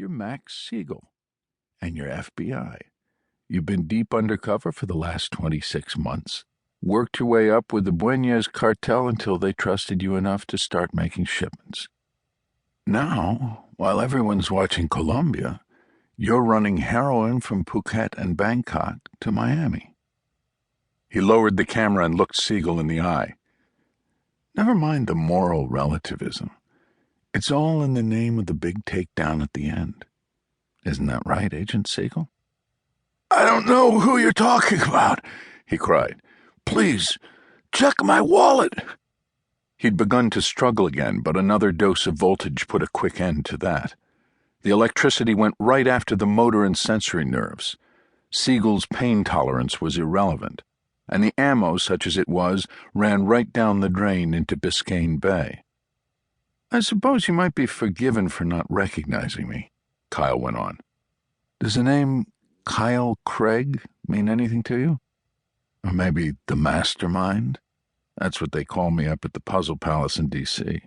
You're Max Siegel, and you're FBI. You've been deep undercover for the last 26 months. Worked your way up with the Buenos cartel until they trusted you enough to start making shipments. Now, while everyone's watching Colombia, you're running heroin from Phuket and Bangkok to Miami. He lowered the camera and looked Siegel in the eye. Never mind the moral relativism. It's all in the name of the big takedown at the end. Isn't that right, Agent Siegel? I don't know who you're talking about, he cried. Please, check my wallet. He'd begun to struggle again, but another dose of voltage put a quick end to that. The electricity went right after the motor and sensory nerves. Siegel's pain tolerance was irrelevant, and the ammo, such as it was, ran right down the drain into Biscayne Bay. I suppose you might be forgiven for not recognizing me, Kyle went on. Does the name Kyle Craig mean anything to you? Or maybe the Mastermind? That's what they call me up at the Puzzle Palace in D.C.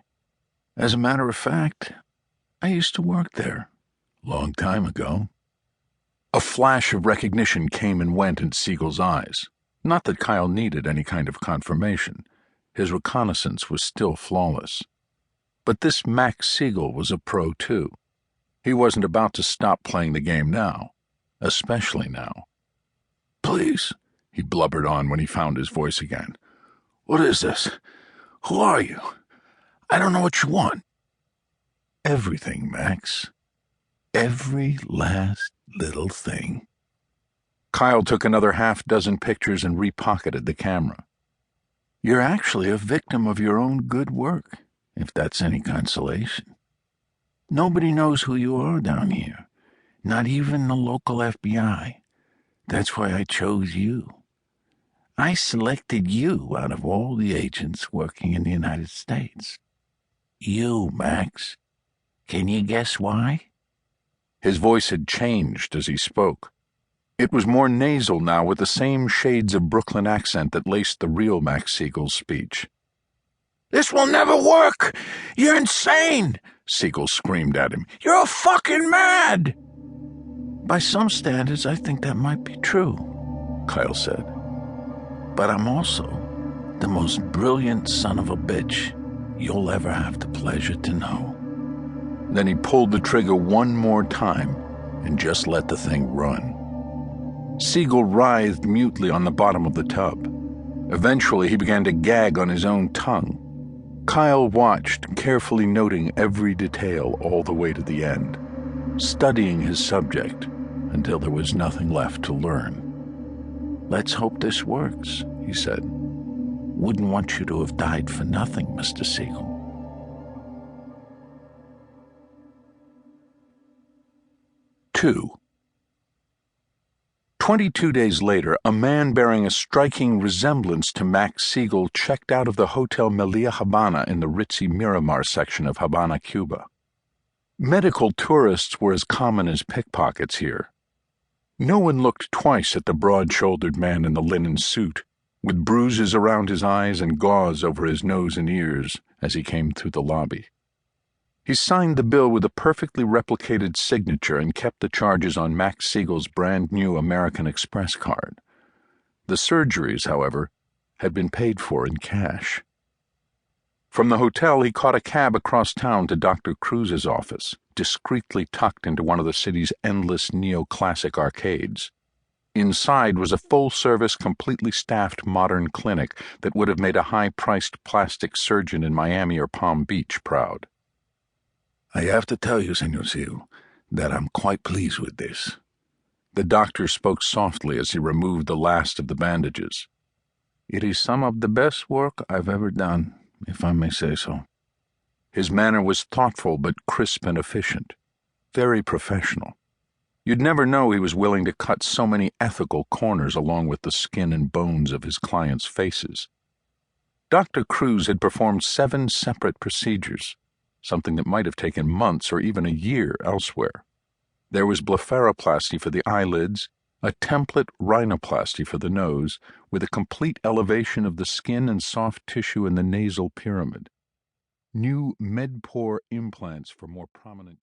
As a matter of fact, I used to work there, long time ago. A flash of recognition came and went in Siegel's eyes. Not that Kyle needed any kind of confirmation. His reconnaissance was still flawless. But this Max Siegel was a pro, too. He wasn't about to stop playing the game now, especially now. Please, he blubbered on when he found his voice again. What is this? Who are you? I don't know what you want. Everything, Max. Every last little thing. Kyle took another half-dozen pictures and repocketed the camera. You're actually a victim of your own good work, if that's any consolation. Nobody knows who you are down here, not even the local FBI. That's why I chose you. I selected you out of all the agents working in the United States. You, Max. Can you guess why? His voice had changed as he spoke. It was more nasal now, with the same shades of Brooklyn accent that laced the real Max Siegel's speech. This will never work! You're insane! Siegel screamed at him. You're fucking mad! By some standards, I think that might be true, Kyle said. But I'm also the most brilliant son of a bitch you'll ever have the pleasure to know. Then he pulled the trigger one more time and just let the thing run. Siegel writhed mutely on the bottom of the tub. Eventually, he began to gag on his own tongue. Kyle watched, carefully noting every detail all the way to the end, studying his subject until there was nothing left to learn. Let's hope this works, he said. Wouldn't want you to have died for nothing, Mr. Siegel. Two. 22 days later, a man bearing a striking resemblance to Max Siegel checked out of the Hotel Melia Habana in the ritzy Miramar section of Havana, Cuba. Medical tourists were as common as pickpockets here. No one looked twice at the broad-shouldered man in the linen suit, with bruises around his eyes and gauze over his nose and ears as he came through the lobby. He signed the bill with a perfectly replicated signature and kept the charges on Max Siegel's brand-new American Express card. The surgeries, however, had been paid for in cash. From the hotel, he caught a cab across town to Dr. Cruz's office, discreetly tucked into one of the city's endless neoclassic arcades. Inside was a full-service, completely staffed modern clinic that would have made a high-priced plastic surgeon in Miami or Palm Beach proud. I have to tell you, Senor Siegel, that I'm quite pleased with this. The doctor spoke softly as he removed the last of the bandages. It is some of the best work I've ever done, if I may say so. His manner was thoughtful but crisp and efficient, very professional. You'd never know he was willing to cut so many ethical corners along with the skin and bones of his clients' faces. Dr. Cruz had performed 7 separate procedures, something that might have taken months or even a year elsewhere. There was blepharoplasty for the eyelids, a template rhinoplasty for the nose, with a complete elevation of the skin and soft tissue in the nasal pyramid. New med-pore implants for more prominent